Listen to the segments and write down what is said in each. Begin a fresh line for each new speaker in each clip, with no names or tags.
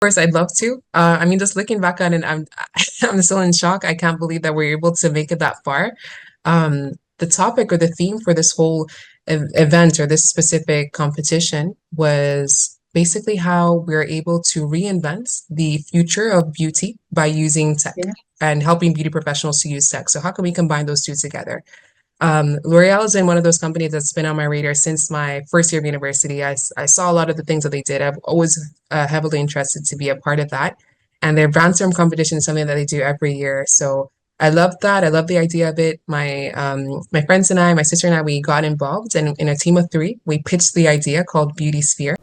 course, I'd love to. I mean, just looking back on it, I'm still in shock. I can't believe that we're able to make it that far. The topic or the theme for this whole event or this specific competition was basically how we're able to reinvent the future of beauty by using tech
Yeah.
and helping beauty professionals to use tech. So how can we combine those two together? L'Oreal is in one of those companies that's been on my radar since my first year of university. I saw a lot of the things that they did. I've always heavily interested to be a part of that. And their brainstorm competition is something that they do every year. So I love that. I love the idea of it. My friends and I, my sister and I, we got involved, and in a team of three, we pitched the idea called Beauty Sphere.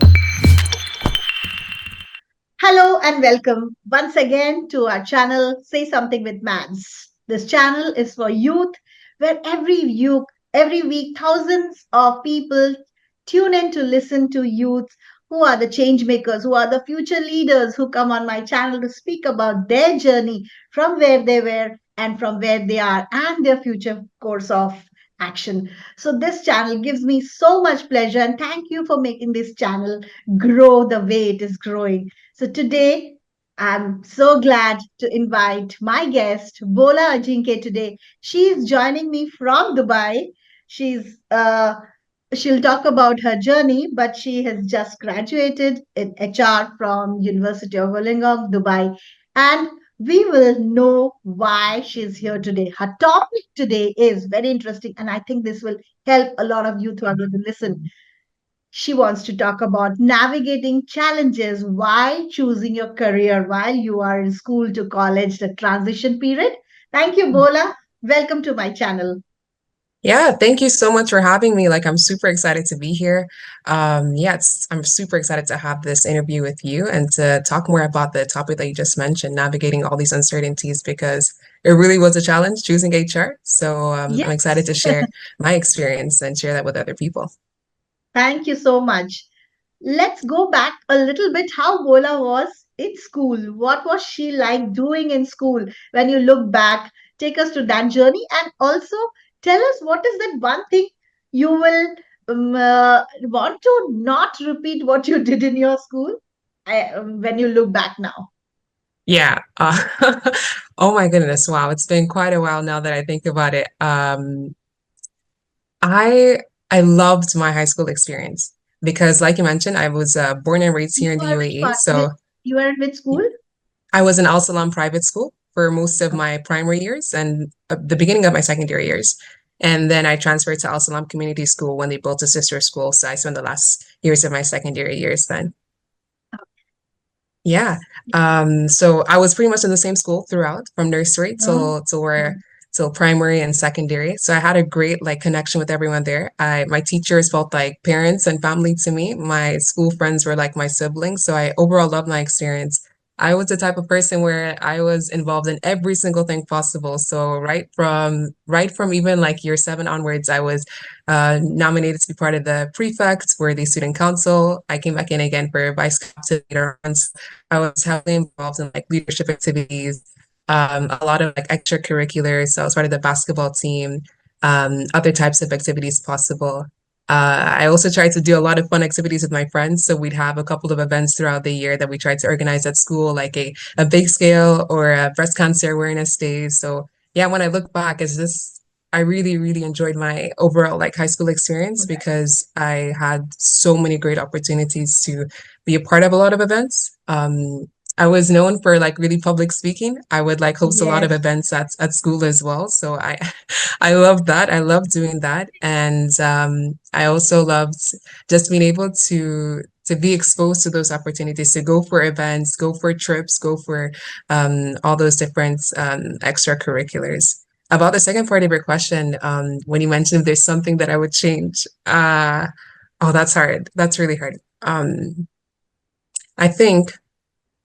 Hello and welcome once again to our channel Say Something with Mads. This channel is for youth where every week thousands of people tune in to listen to youths who are the change makers, who are the future leaders who come on my channel to speak about their journey from where they were and from where they are and their future course of action. So this channel gives me so much pleasure and thank you for making this channel grow the way it is growing. So today, I'm so glad to invite my guest, Bola Ajike, today. She's joining me from Dubai. She's she'll talk about her journey, but she has just graduated in HR from University of Wollongong, Dubai, and we will know why she's here today. Her topic today is very interesting, and I think this will help a lot of youth who are going to listen. She wants to talk about navigating challenges while choosing your career while you are in school to college, the transition period. Thank you, Bola. Welcome to my channel.
Yeah, thank you so much for having me. Like, I'm super excited to be here. I'm super excited to have this interview with you and to talk more about the topic that you just mentioned, navigating all these uncertainties, because it really was a challenge choosing HR. So I'm excited
Yes,
to share my experience and share that with other people.
thank you so much. Let's go back a little bit how Bola was in school. What was she like doing in school when you look back? Take us to that journey and also tell us what is that one thing you will want to not repeat what you did in your school when you look back now.
Yeah. Oh my goodness. Wow. It's been quite a while now that I think about it. I I loved my high school experience because, like you mentioned, I was born and raised
You
here in the
are which
UAE.
part? Which,
So
you are in which school?
I was in Al Salam private school for most of my primary years and the beginning of my secondary years. And then I transferred to Al Salam Community School when they built a sister school. So I spent the last years of my secondary years then. Yeah. So I was pretty much in the same school throughout, from nursery
Oh,
till primary and secondary. So I had a great like connection with everyone there. I My teachers felt like parents and family to me. My school friends were like my siblings. So I overall loved my experience. I was the type of person where I was involved in every single thing possible. So right from even like year seven onwards, I was nominated to be part of the prefect or the student council. I came back in again for vice captain later on. I was heavily involved in like leadership activities, a lot of like extracurriculars. So I was part of the basketball team, other types of activities possible. I also tried to do a lot of fun activities with my friends. So we'd have a couple of events throughout the year that we tried to organize at school, like a bake scale or a breast cancer awareness day. So yeah, when I look back, I really, really enjoyed my overall like high school experience because I had so many great opportunities to be a part of a lot of events. I was known for like really public speaking. I would like host a lot of
yes,
events at school as well. So I loved that. I loved doing that. And I also loved just being able to be exposed to those opportunities to go for events, go for trips, go for all those different extracurriculars. About the second part of your question, when you mentioned if there's something that I would change, oh, that's hard. That's really hard. I think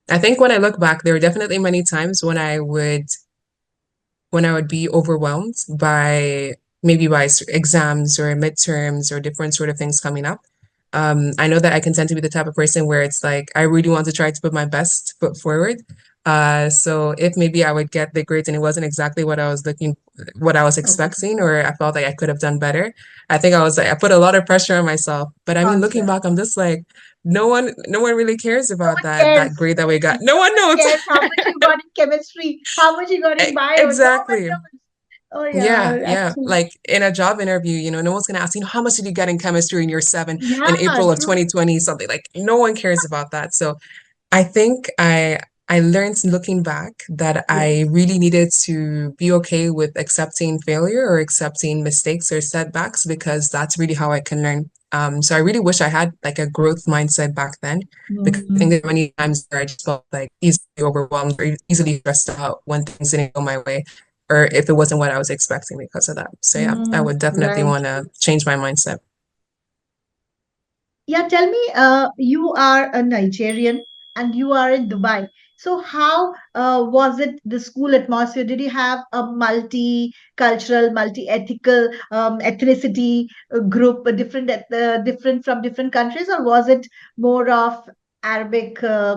I think when I look back, there were definitely many times when I would be overwhelmed by maybe by exams or midterms or different sort of things coming up. I know that I can tend to be the type of person where it's like I really want to try to put my best foot forward, So if maybe I would get the grades and it wasn't exactly what I was
Okay.
expecting, or I felt like I could have done better, I think I put a lot of pressure on myself. But I mean, looking
Constant.
back, I'm just like, no one really cares
No
about
one
that
cares.
grade that we got. No
No
one
one
knows.
cares how much you got in chemistry, how much you got in bio. No one
Exactly.
knows. Oh
Yeah,
yeah,
yeah.
actually.
Like in a job interview, no one's gonna ask, how much did you get in chemistry in year seven in
Yeah,
April of
true.
2020, something like no one cares about that. So I think I learned looking back that I
Yes.
really needed to be okay with accepting failure or accepting mistakes or setbacks because that's really how I can learn. So I really wish I had like a growth mindset back then because I think
Mm,
there are many times where I just felt like easily overwhelmed or easily stressed out when things didn't go my way or if it wasn't what I was expecting because of that. So yeah, I would definitely
right.
want to change my mindset.
Yeah, tell me, you are a Nigerian and you are in Dubai. So how was it the school atmosphere? Did you have a multicultural, multi-ethical ethnicity group, different from different countries, or was it more of Arabic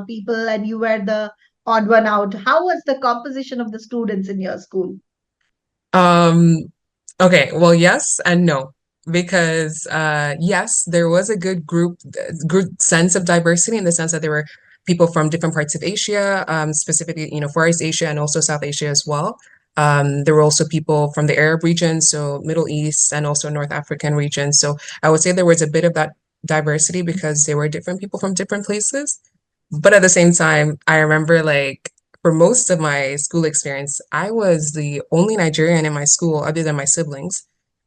people and you were the odd one out? How was the composition of the students in your school?
Um, okay, well, yes and no, because yes, there was a good sense of diversity in the sense that there were people from different parts of Asia, specifically, Far East Asia and also South Asia as well. There were also people from the Arab region, so Middle East and also North African region. So I would say there was a bit of that diversity because there were different people from different places. But at the same time, I remember like for most of my school experience, I was the only Nigerian in my school other than my siblings.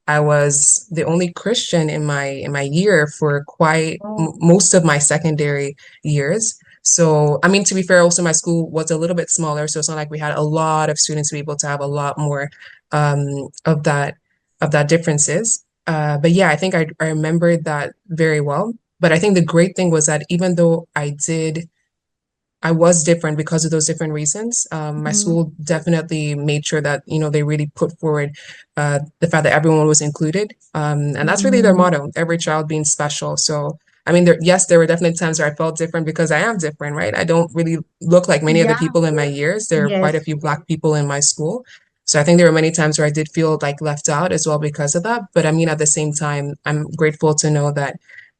I was the only Christian in my year for quite
Oh.
most of my secondary years. So, I mean, to be fair, also my school was a little bit smaller, so it's not like we had a lot of students to be able to have a lot more of that differences. But yeah, I think I remembered that very well. But I think the great thing was that even though I was different because of those different reasons. My
Mm,
school definitely made sure that, they really put forward the fact that everyone was included. And that's really their
mm,
motto, every child being special. So, I mean, yes, there were definitely times where I felt different because I am different, right? I don't really look like many other
yeah,
people in my years. There are quite a
yes.
few Black people in my school. So I think there were many times where I did feel like left out as well because of that. But I mean, at the same time, I'm grateful to know that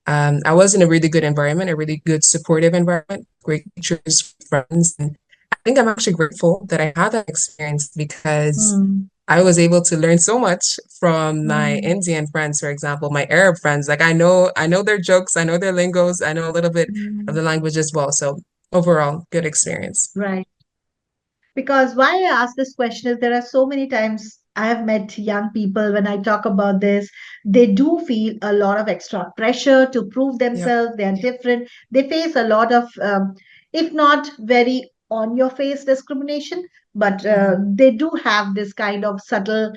I was in a really good environment, a really good supportive environment, great teachers, friends. And I think I'm actually grateful that I had that experience because
Mm,
I was able to learn so much from my
mm,
Indian friends, for example, my Arab friends. Like I know their jokes, I know their lingos, I know a little bit of
mm.
the language as well. So overall, good experience.
Right. Because why I ask this question is there are so many times I have met young people when I talk about this, they do feel a lot of extra pressure to prove
Yep.
themselves. They are different. They face a lot of, if not very on your face discrimination, but
Mhm.
they do have this kind of subtle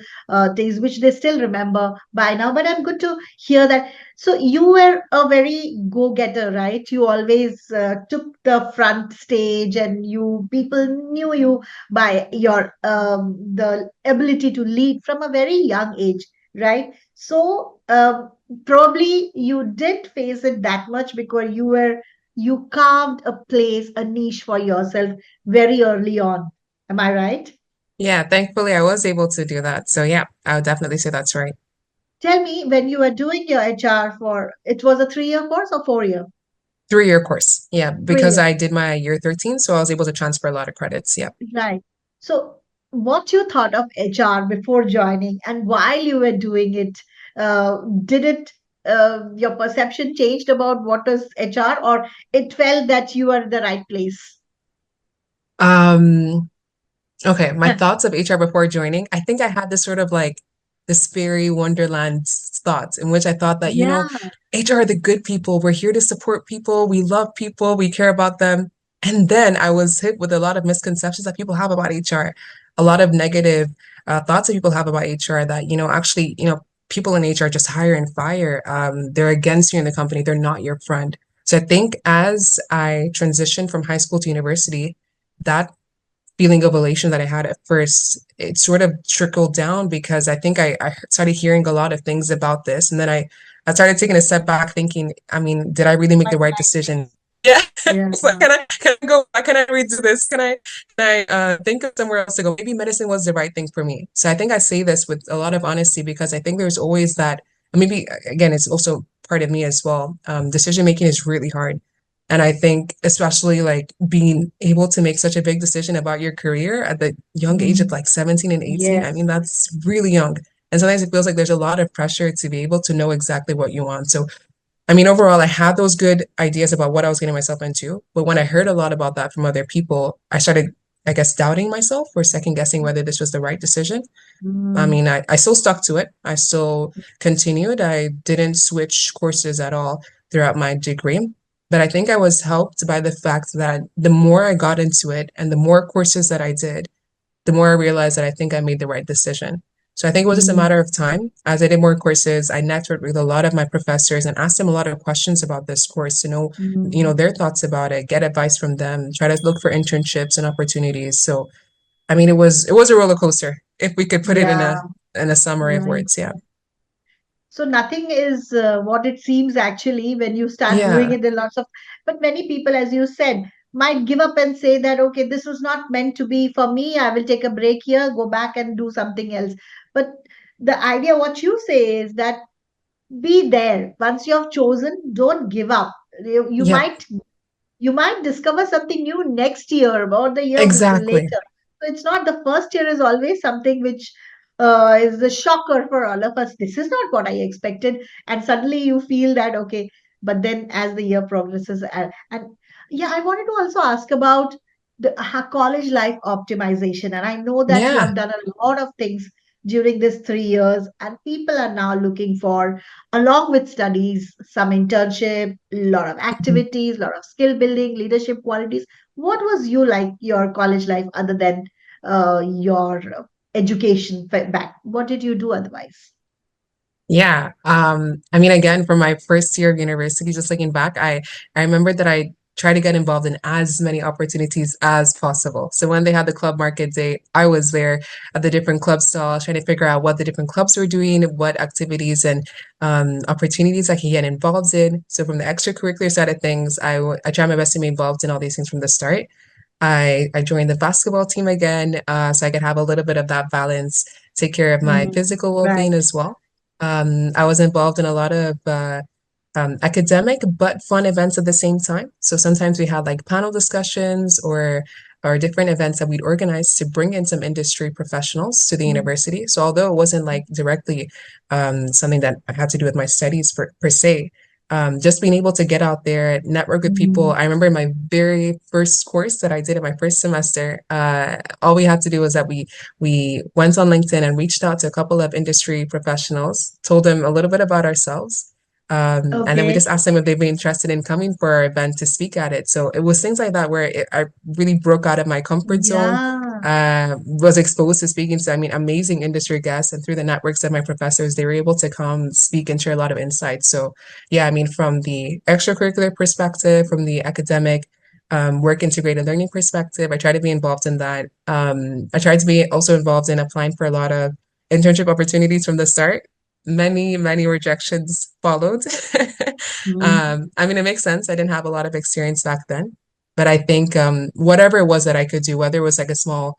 things which they still remember by now. But I'm good to hear that. So you were a very go-getter, right? You always took the front stage, and you people knew you by your the ability to lead from a very young age, right? So probably you didn't face it that much because you carved a place, a niche for yourself very early on. Am I right?
Yeah, thankfully I was able to do that. So yeah, I would definitely say that's right.
Tell me, when you were doing your HR, for it was a 3 year course or 4 year?
3-year course. Yeah,
Three
because
year.
I did my year 13, so I was able to transfer a lot of credits. Yeah.
Right. So, what you thought of HR before joining and while you were doing it, did it your perception changed about what is HR, or it felt that you are in the right place?
Um, Okay, my thoughts of HR before joining. I think I had this sort of like this fairy wonderland thoughts in which I thought that,
Yeah,
HR are the good people. We're here to support people. We love people. We care about them. And then I was hit with a lot of misconceptions that people have about HR, a lot of negative thoughts that people have about HR that, actually, people in HR just hire and fire. They're against you in the company. They're not your friend. So I think as I transitioned from high school to university, that feeling of elation that I had at first, it sort of trickled down because I think I started hearing a lot of things about this. And then I started taking a step back thinking, I mean, did I really make
like
the right
right
decision?
place.
Yeah.
Yeah.
So can I go back? Can I redo this? Can I think of somewhere else to go? Maybe medicine was the right thing for me. So I think I say this with a lot of honesty because I think there's always that, maybe again, it's also part of me as well. Decision making is really hard. And I think especially like being able to make such a big decision about your career at the young age of
Mm.
like 17 and 18, I
Yes.
mean, that's really young. And sometimes it feels like there's a lot of pressure to be able to know exactly what you want. So I mean, overall, I had those good ideas about what I was getting myself into. But when I heard a lot about that from other people, I started, I guess, doubting myself or second guessing whether this was the right decision. I
Mm.
mean, I still stuck to it. I still continued. I didn't switch courses at all throughout my degree. But I think I was helped by the fact that the more I got into it and the more courses that I did, the more I realized that I think I made the right decision. So I think it was just a
Mm.
matter of time. As I did more courses, I networked with a lot of my professors and asked them a lot of questions about this course to know,
Mm.
their thoughts about it, get advice from them, try to look for internships and opportunities. So I mean, it was a roller coaster, if we could put it in
Yeah.
a summary of
Right.
words. Yeah.
So nothing is what it seems actually when you start doing
Yeah.
it. There are lots of, but many people, as you said, might give up and say that, okay, this was not meant to be for me. I will take a break here, go back and do something else. But the idea, what you say is that be there. Once you have chosen, don't give up. You
Yep.
might discover something new next year or the year
Exactly.
later. So it's not the first year is always something which is a shocker for all of us. This is not what I expected, and suddenly you feel that okay. But then as the year progresses, and yeah, I wanted to also ask about the college life optimization, and I know that you
Yeah.
have done a lot of things during this 3 years, and people are now looking for along with studies, some internship, a lot of
Mhm.
activities, a lot of skill building, leadership qualities. What was you like your college life other than your education back? What did you do otherwise?
Yeah. I mean, again, from my first year of university, just looking back, I remember that I tried to get involved in as many opportunities as possible. So when they had the club market day, I was there at the different club stalls, trying to figure out what the different clubs were doing, what activities and opportunities I could get involved in. So from the extracurricular side of things, I tried my best to be involved in all these things from the start. I joined the basketball team again, so I could have a little bit of that balance, take care of my
Mm,
physical well-being
right.
as well. I was involved in a lot of academic but fun events at the same time. So sometimes we had like panel discussions or different events that we'd organize to bring in some industry professionals to the
Mm,
university. So although it wasn't like directly something that I had to do with my studies per se, just being able to get out there, network with people.
mm,
I remember my very first course that I did in my first semester. All we had to do was that we went on LinkedIn and reached out to a couple of industry professionals, told them a little bit about ourselves. And then we
okay.
just asked them if they'd be interested in coming for our event to speak at it. So it was things like that where I really broke out of my comfort zone,
Yeah.
was exposed to speaking to, I mean, amazing industry guests. And through the networks of my professors, they were able to come speak and share a lot of insights. So yeah, I mean, from the extracurricular perspective, from the academic, work integrated learning perspective, I try to be involved in that. I tried to be also involved in applying for a lot of internship opportunities from the start. Many rejections followed.
Mm,
I mean, it makes sense. I didn't have a lot of experience back then, but I think whatever it was that I could do, whether it was like a small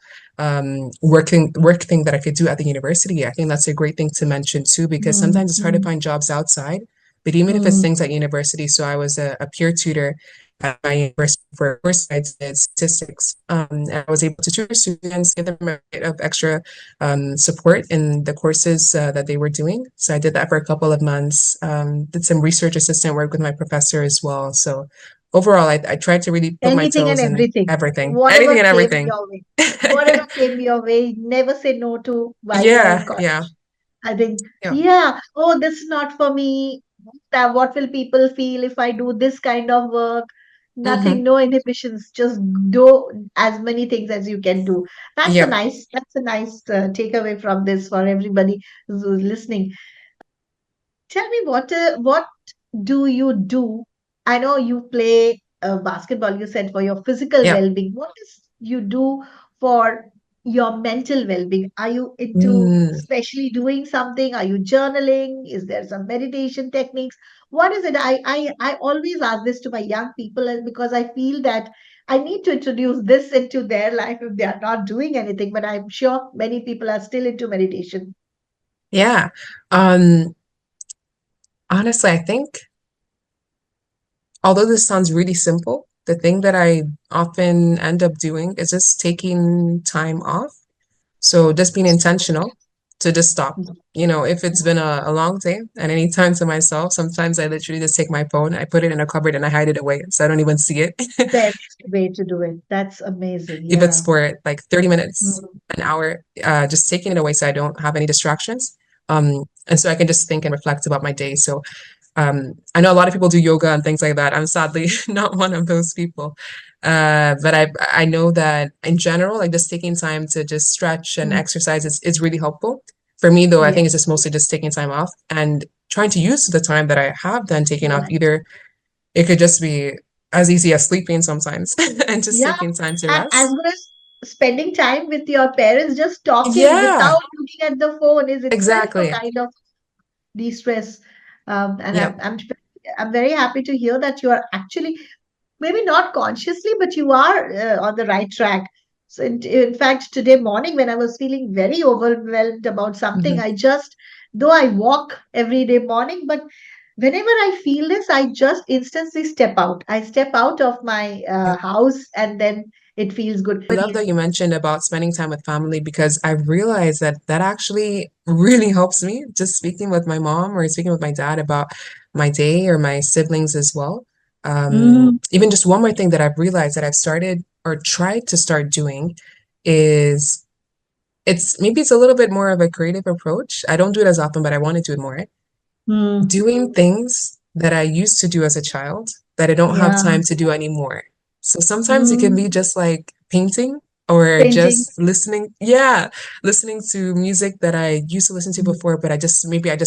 work thing that I could do at the university, I think that's a great thing to mention too, because
mm,
sometimes it's hard to
mm,
find jobs outside. But even if it's
mm.
things at university, so I was a peer tutor at my university for a course I did statistics. And I was able to tutor students, give them a bit of extra support in the courses that they were doing. So I did that for a couple of months. Did some research assistant work with my professor as well. So overall, I tried to really put my
Anything and
toes in
everything.
everything, anything
Whatever
and
came
everything.
your way. Whatever came your way, never say no to while you're in
Yeah, yeah,
college. I think,
yeah.
yeah, oh, this is not for me. That what will people feel if I do this kind of work? Nothing,
Hmm.
no inhibitions. Just do as many things as you can do.
Yep.
That's a nice takeaway from this for everybody who's listening. Tell me what do you do? I know you play basketball, you said for your physical
Yep.
well-being. What does you do for your mental well-being? Are you into
Mm.
especially doing something? Are you journaling? Is there some meditation techniques? What is it? I always ask this to my young people because I feel that I need to introduce this into their life if they are not doing anything. But I'm sure many people are still into meditation.
Yeah. Um, Honestly, I think although this sounds really simple, the thing that I often end up doing is just taking time off. So just being intentional to just stop. You know, if it's been a long day and any time to myself, sometimes I literally just take my phone, I put it in a cupboard and I hide it away so I don't even see it.
Best way to do it. That's amazing.
If it's
Yeah.
for like 30 minutes,
Mm.
an hour, just taking it away so I don't have any distractions. And so I can just think and reflect about my day. So I know a lot of people do yoga and things like that. I'm sadly not one of those people. But I know that in general, like just taking time to just stretch and
Mm.
exercise is really helpful. For me, though, I think
Yes.
it's just mostly just taking time off and trying to use the time that I have then taken off.
Right.
Either it could just be as easy as sleeping sometimes and just
Yeah.
taking time to
And as
rest.
well as spending time with your parents, just talking
Yeah,
without looking at the phone is itself a
exactly.
kind of de-stress. And
Yep.
I'm very happy to hear that you are actually maybe not consciously, but you are on the right track. So, in fact, today morning, when I was feeling very overwhelmed about something,
Mhm.
I just, though I walk every day morning, but whenever I feel this, I just instantly step out. I step out of my
Yep.
house and then it feels good.
I love that you mentioned about spending time with family because I realized that that actually really helps me just speaking with my mom or speaking with my dad about my day or my siblings as well.
Mm,
Even just one more thing that I've realized that I've started or tried to start doing is it's a little bit more of a creative approach. I don't do it as often, but I want to do it more.
mm,
Doing things that I used to do as a child that I don't have
yeah.
time to do anymore. So sometimes it can
Mm,
be just like painting or
painting.
just listening. Yeah, listening to music that I used to listen to before, but I just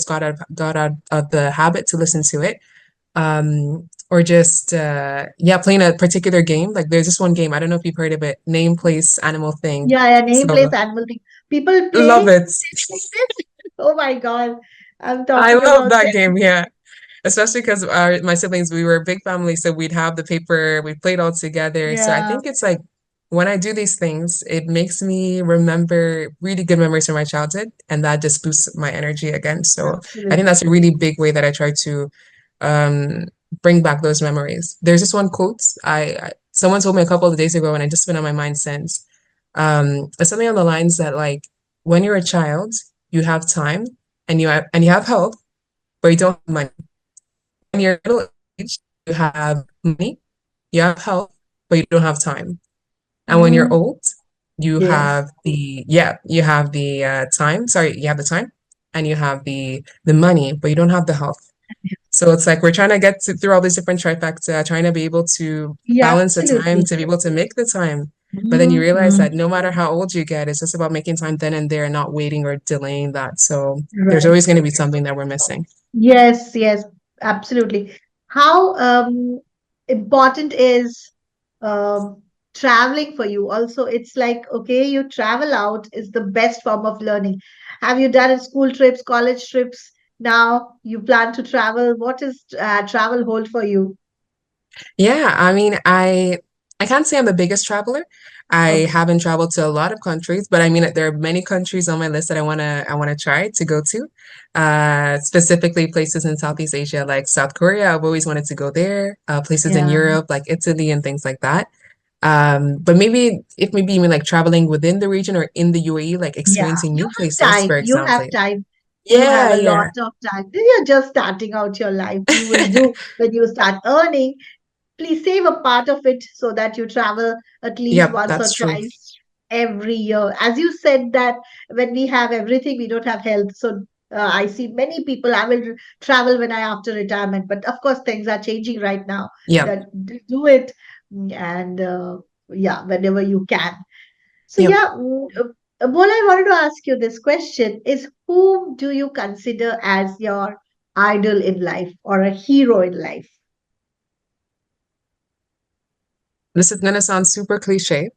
got out of the habit to listen to it. Or just yeah, playing a particular game. Like there's this one game, I don't know if you've heard of it, name, place, animal thing.
Yeah, yeah, name, place,
So
animal thing. People
love
play
it.
this. Oh my God. I'm
I
talking
love
about
that game, yeah. Especially because our my siblings, we were a big family, so we'd have the paper, we played all together. So I
yeah,
think it's like when I do these things, it makes me remember really good memories from my childhood, and that just boosts my energy again. So I think
absolutely.
that's a really big way that I try to um, bring back those memories. There's this one quote someone told me a couple of days ago, and I just been on my mind since. It's something on the lines that like when you're a child, you have time and you have health, but you don't have money. When you're middle age, you have money, you have health, but you don't have time. And when you're
Mm,
old, you
yes,
have you have the time. Sorry, you have the time and you have the money, but you don't have the health. So it's like we're trying to through all these different trifecta, trying to be able to
yeah,
balance the time
absolutely.
to be able to make the time. But then you
Mm,
realize
mm,
that no matter how old you get, it's just about making time then and there and not waiting or delaying that. So there's
right.
always going to be something that we're missing.
Yes, yes, absolutely. How important is traveling for you? Also, it's like, okay, you travel out is the best form of learning. Have you done it school trips, college trips? Now you plan to travel. What is travel hold for you?
Yeah, I mean, I can't say I'm the biggest traveler. I
Okay.
haven't traveled to a lot of countries, but I mean, there are many countries on my list that I wanna try to go to. Specifically places in Southeast Asia like South Korea. I've always wanted to go there. Places in
Yeah.
Europe like Italy and things like that. But maybe you mean like traveling within the region or in the UAE, like
Yeah.
experiencing
You
new
have
places,
time.
for
You have
example.
time. You have
Yeah,
a lot
yeah.
of time. You're just starting out your life. You will do when you start earning. Please save a part of it so that you travel at least
Yep,
once or
that's true.
twice every year. As you said that when we have everything, we don't have health. So I see many people. I will travel when I after retirement, but of course things are changing right now.
Yep,
That do it and yeah, whenever you can. So
yep.
yeah, Bola, I wanted to ask you this question: Is whom do you consider as your idol in life or a hero in life?
This is gonna sound super cliche,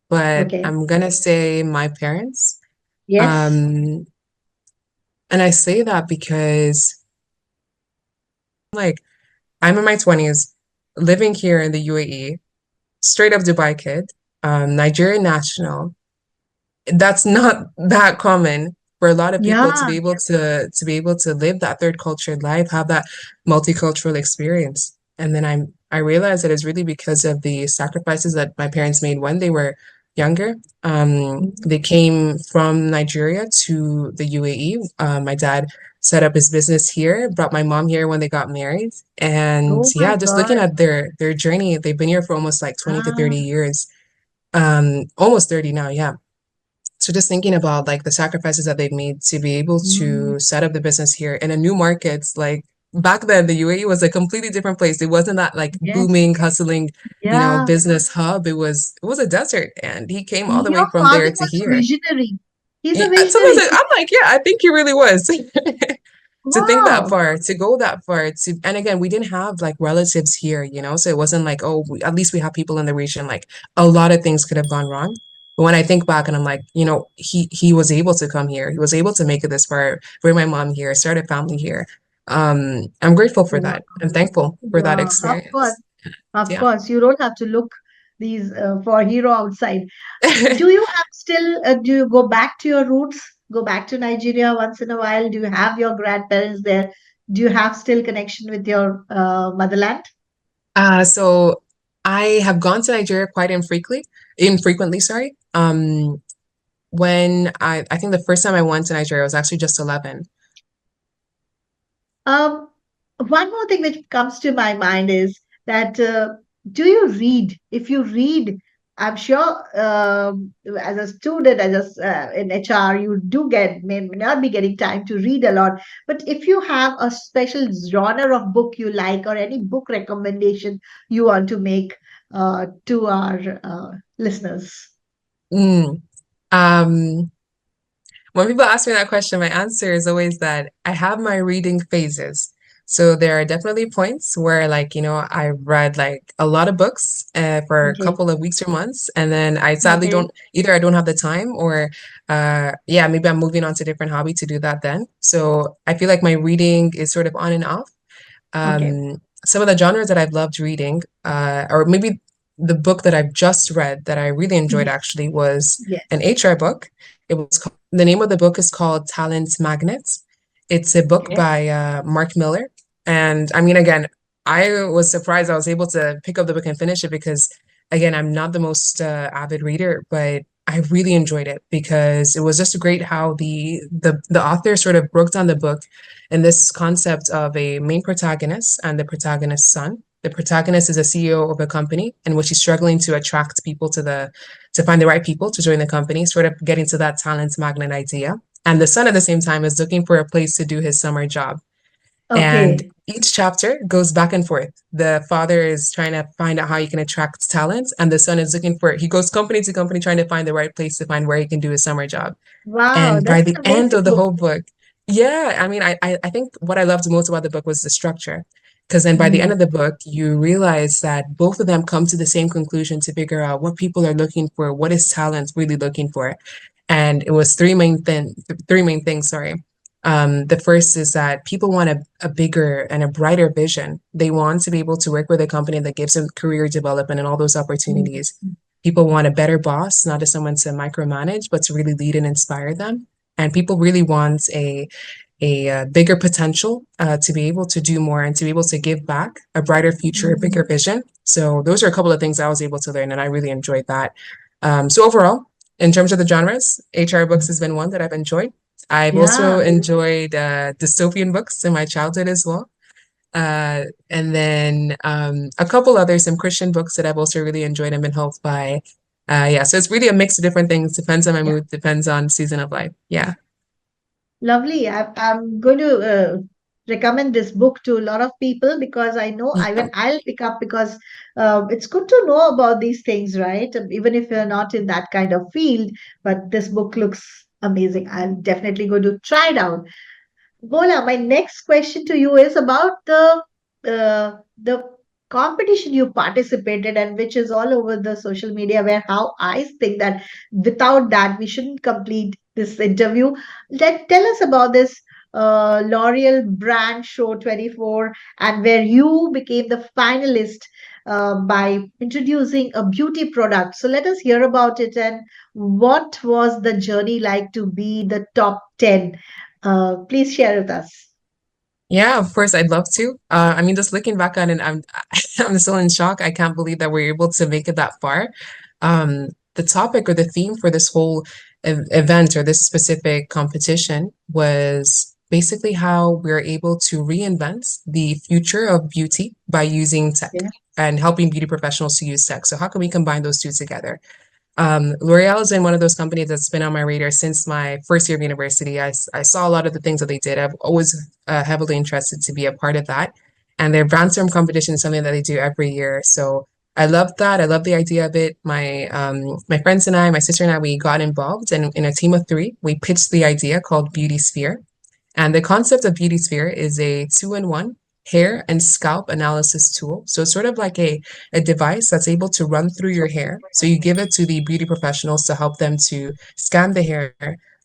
but
Okay.
I'm gonna say my parents.
Yes.
Um, and I say that because Like, I'm in my 20s, living here in the UAE, straight up Dubai kid, Nigerian national. That's not that common for a lot of people to
Yeah,
be able to be able to live that third cultured life, have that multicultural experience. And then I realized that it's really because of the sacrifices that my parents made when they were younger. They came from Nigeria to the UAE. My dad set up his business here, brought my mom here when they got married. And
oh my
yeah, just looking
God.
at their journey, they've been here for almost like 20 to 30
Ah,
years. Almost 30 now, yeah. So just thinking about like the sacrifices that they've made to be able
mm,
to set up the business here in a new market, like back then the UAE was a completely different place. It wasn't that like
yes.
booming, hustling,
Yeah.
business hub. It was a desert, and he came all the way
Your
from there
father
to
was a
here.
visionary. He's
Yeah,
a
sometimes
visionary.
I'm like, yeah, I think he really was. To think that
Wow.
far, to go that far, and again, we didn't have like relatives here, so it wasn't like, oh, at least we have people in the region. Like a lot of things could have gone wrong. But when I think back and I'm like, he was able to come here. He was able to make it this far, bring my mom here, start a family here. I'm grateful for
Wow.
that. I'm thankful for that
Wow. Of course.
experience.
Of
Yeah.
course. You don't have to look these for hero outside. Do you have still, do you go back to your roots? Go back to Nigeria once in a while? Do you have your grandparents there? Do you have still connection with your motherland?
So I have gone to Nigeria quite infrequently, sorry. When I think the first time I went to Nigeria, I was actually just 11.
Um, One more thing which comes to my mind is that do you read? If you read, I'm sure as a student, in HR, you do may not be getting time to read a lot. But if you have a special genre of book you like or any book recommendation you want to make to our listeners.
Mm. Um, when people ask me that question, my answer is always that I have my reading phases. So there are definitely points where, like, I read like a lot of books for a
Okay.
couple of weeks or months, and then I sadly
Okay.
don't either I don't have the time or yeah, maybe I'm moving on to a different hobby to do that then. So I feel like my reading is sort of on and off.
Okay.
Some of the genres that I've loved reading, or maybe the book that I've just read that I really enjoyed
Mhm.
actually was an
Yes.
HR book. The name of the book is called Talent Magnets. It's a book
Okay.
by Mark Miller. And I mean, again, I was surprised I was able to pick up the book and finish it because, again, I'm not the most avid reader, but I really enjoyed it because it was just great how the author sort of broke down the book and this concept of a main protagonist and the protagonist's son. The protagonist is a CEO of a company in which he's struggling to attract people to find the right people to join the company, sort of getting to that talent magnet idea. And the son at the same time is looking for a place to do his summer job. And
Okay.
each chapter goes back and forth. The father is trying to find out how he can attract talent, and the son is he goes company to company trying to find the right place to find where he can do his summer job.
Wow,
And by
that's
the
an
end
amazing
of the
book.
whole book, yeah, I mean, I think what I loved most about the book was the structure. Because then by the end
Mm,
of the book, you realize that both of them come to the same conclusion to figure out what people are looking for, what is talent really looking for. And it was three main things, sorry. The first is that people want a bigger and a brighter vision. They want to be able to work with a company that gives them career development and all those
mm,
opportunities. People want a better boss, not just someone to micromanage, but to really lead and inspire them. And people really want a bigger potential to be able to do more and to be able to give back a brighter future, a bigger
mm.
vision. So those are a couple of things I was able to learn, and I really enjoyed that. So overall, in terms of the genres, HR books has been one that I've enjoyed. I've also
Yeah,
enjoyed dystopian books in my childhood as well. And then a couple others, some Christian books that I've also really enjoyed and been helped by. Yeah, so it's really a mix of different things. Depends on my
yeah.
mood, depends on season of life. Yeah.
Lovely. I'm going to recommend this book to a lot of people because I know
Yeah.
I'll pick up because it's good to know about these things, right? Even if you're not in that kind of field, but this book looks amazing. I'm definitely going to try it out. Bola, my next question to you is about the competition you participated and which is all over the social media. Where how I think that without that we shouldn't complete this interview. Tell us about this. L'Oreal Brand Show 24, and where you became the finalist by introducing a beauty product. So let us hear about it and what was the journey like to be the top 10? Please share with us.
Yeah, of course, I'd love to. I mean, just looking back on it, I'm still in shock. I can't believe that we're able to make it that far. The topic or the theme for this whole event or this specific competition was basically how we're able to reinvent the future of beauty by using tech
Yeah.
and helping beauty professionals to use tech. So how can we combine those two together? L'Oreal has been one of those companies that's been on my radar since my first year of university. I saw a lot of the things that they did. I've always heavily interested to be a part of that. And their brainstorm competition is something that they do every year. So I love that. I love the idea of it. My friends and I, my sister and I, we got involved and in a team of three, we pitched the idea called Beauty Sphere. And the concept of Beauty Sphere is a two-in-one hair and scalp analysis tool. So it's sort of like a device that's able to run through your hair. So you give it to the beauty professionals to help them to scan the hair,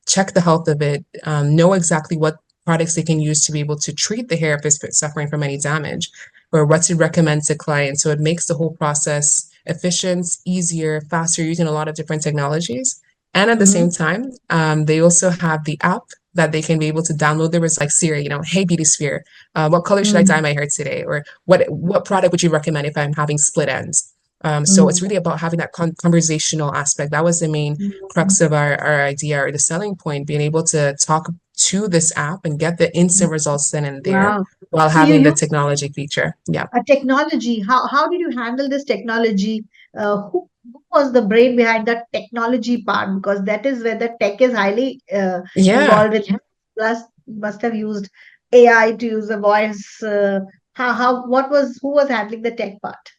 check the health of it, know exactly what products they can use to be able to treat the hair if it's suffering from any damage, or what to recommend to clients. So it makes the whole process efficient, easier, faster, using a lot of different technologies. And at the same
Mm-hmm.
time, they also have the app that they can be able to download. There was like Siri, hey Beauty Sphere, what color should I dye
Mm-hmm.
my hair today? Or what product would you recommend if I'm having split ends? So it's
Mm-hmm.
really about having that conversational aspect. That was the main crux of our idea or the selling point, being able to talk to this app and get the instant results then and there
Wow.
while
So you
having the
use
technology feature. Yeah.
a technology. How did you handle this technology? Who was the brain behind that technology part? Because that is where the tech is highly
Yeah.
involved in. Yeah. Plus, you must have used AI to use the voice. What was who was handling the tech part?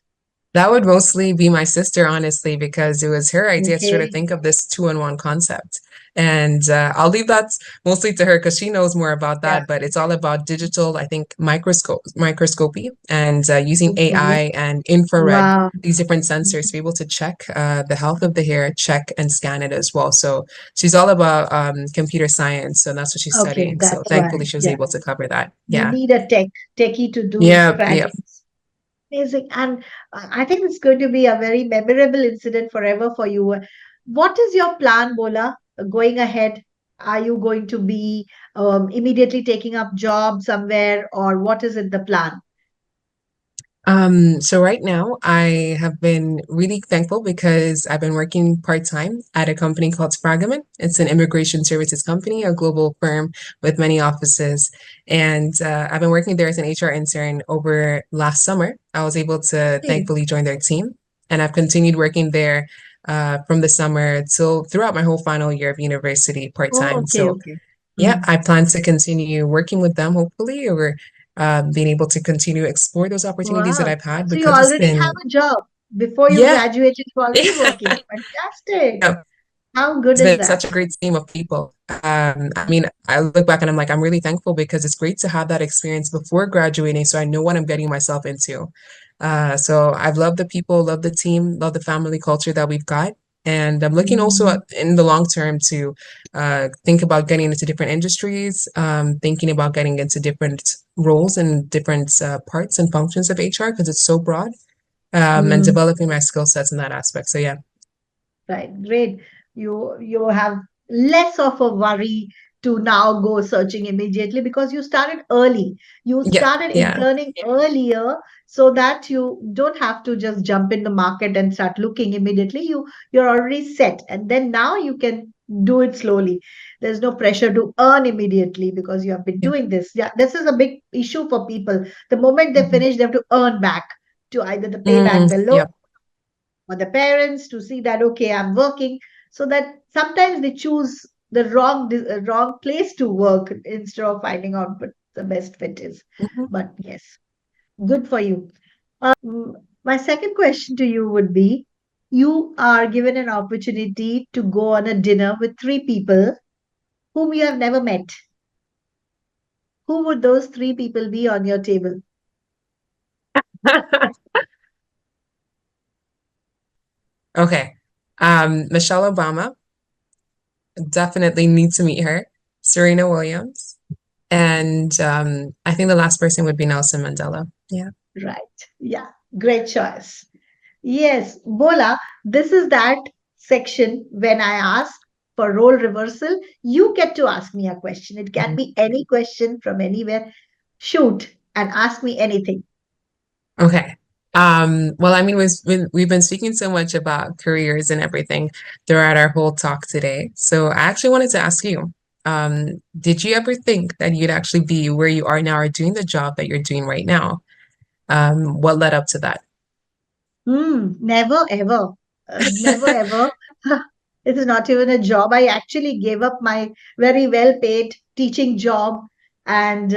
That would mostly be my sister, honestly, because it was her idea to sort of
Okay.
think of this two-in-one concept. And I'll leave that mostly to her because she knows more about
Yeah.
that. But it's all about digital, I think, microscopy and using
Okay.
AI and infrared,
Wow.
these different sensors to be able to check the health of the hair, check and scan it as well. So she's all about computer science, so that's what she's
Okay,
studying. So
that's
thankfully,
why.
she was
Yeah.
able to cover that.
You
Yeah.
need a techie to do
Yeah. Yeah.
cracking. Amazing. And I think it's going to be a very memorable incident forever for you. What is your plan, Bola, going ahead? Are you going to be immediately taking up job somewhere, or what is it the plan?
So right now I have been really thankful because I've been working part-time at a company called Spragaman. It's an immigration services company, a global firm with many offices. And I've been working there as an HR intern over last summer. I was able to
Okay.
thankfully join their team, and I've continued working there from the summer till throughout my whole final year of university
Oh,
part-time.
okay,
So
okay.
yeah,
Mm.
I plan to continue working with them, hopefully, or being able to continue to explore those opportunities that
Wow.
I've had
So you
because it's
already have
been,
a job. Before you
yeah,
graduated, you're already working. Fantastic.
yeah,
How good
it's
is
been
that?
such a great team of people. I mean, I look back and I'm like, I'm really thankful because it's great to have that experience before graduating so I know what I'm getting myself into. So I've loved the people, love the team, love the family culture that we've got. And I'm looking also
Mm,
in the long term to think about getting into different industries, thinking about getting into different roles and different parts and functions of HR because it's so broad, and
mm.
developing my skill sets in that aspect. So yeah,
Right, great. You have less of a worry to now go searching immediately because you started early. You
yeah,
started
yeah.
interning earlier so that you don't have to just jump in the market and start looking immediately. You're already set, and then now you can do it slowly. There's no pressure to earn immediately because you have been
Yeah.
doing this. Yeah, this is a big issue for people. The moment they
Mhm.
finish, they have to earn back to either the pay back
Mm,
the loan
yep.
or the parents to see that okay, I'm working, so that sometimes they choose the wrong place to work instead of finding out what the best fit is.
Mhm.
But yes, good for you. My second question to you would be, you are given an opportunity to go on a dinner with three people whom you have never met. Who would those three people be on your table?
Okay. Michelle Obama, definitely need to meet her. Serena Williams. And I think the last person would be Nelson Mandela. Yeah.
Right. Yeah. Great choice. Yes, Bola, this is that section when I ask for role reversal. You get to ask me a question. It can
Mhm.
be any question from anywhere. Shoot and ask me anything.
Okay. Well, I mean, we've been speaking so much about careers and everything throughout our whole talk today. So I actually wanted to ask you, did you ever think that you'd actually be where you are now or doing the job that you're doing right now? What led up to that?
Never ever. Never ever. It is not even a job. I actually gave up my very well paid teaching job and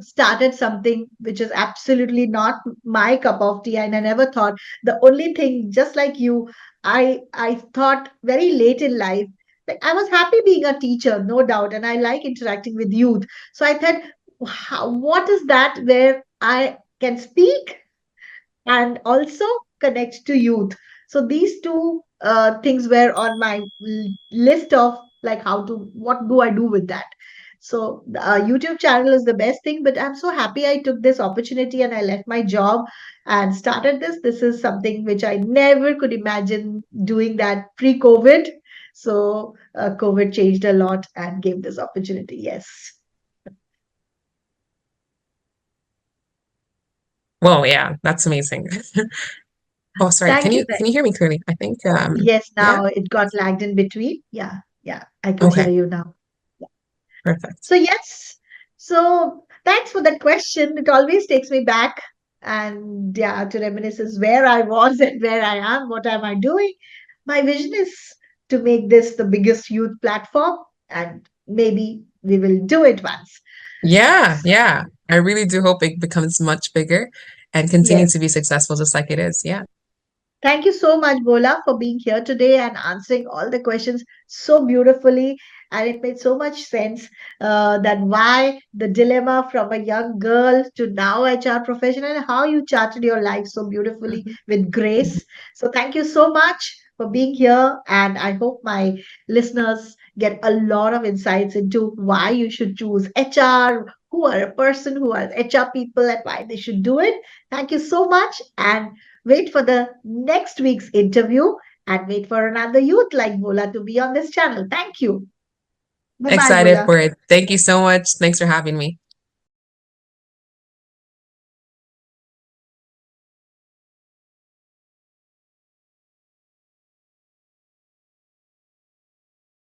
started something which is absolutely not my cup of tea. And I never thought the only thing, just like you, I thought very late in life, like I was happy being a teacher, no doubt, and I like interacting with youth. So I thought, what is that where I can speak and also connect to youth. So these two things were on my list of like how to what do I do with that. So the YouTube channel is the best thing, but I'm so happy I took this opportunity and I left my job and started this. This is something which I never could imagine doing that pre-COVID. So COVID changed a lot and gave this opportunity. Yes.
Well, yeah, that's amazing. Oh, sorry.
Thank you very.
Can you hear me clearly? I think
Yes,
yeah.
now it got lagged in between. Yeah, yeah, I could hear
Okay,
you now.
perfect.
So yes, so thanks for that question. It always takes me back and yeah, to reminiscence where I was and where I am, what am I doing. My vision is to make this the biggest youth platform and maybe we will do it once.
Yeah, yeah. I really do hope it becomes much bigger and continue
Yes.
to be successful just like it is. Yeah.
Thank you so much, Bola, for being here today and answering all the questions so beautifully. And it made so much sense that why the dilemma from a young girl to now HR professional and how you charted your life so beautifully
Mhm.
with grace. So thank you so much for being here. And I hope my listeners get a lot of insights into why you should choose HR, who are a person, who are HR people, and why they should do it. Thank you so much. And wait for the next week's interview and wait for another youth like Bola to be on this channel. Thank you. Bye bye,
Excited
Bola.
for it. Thank you so much. Thanks for having me.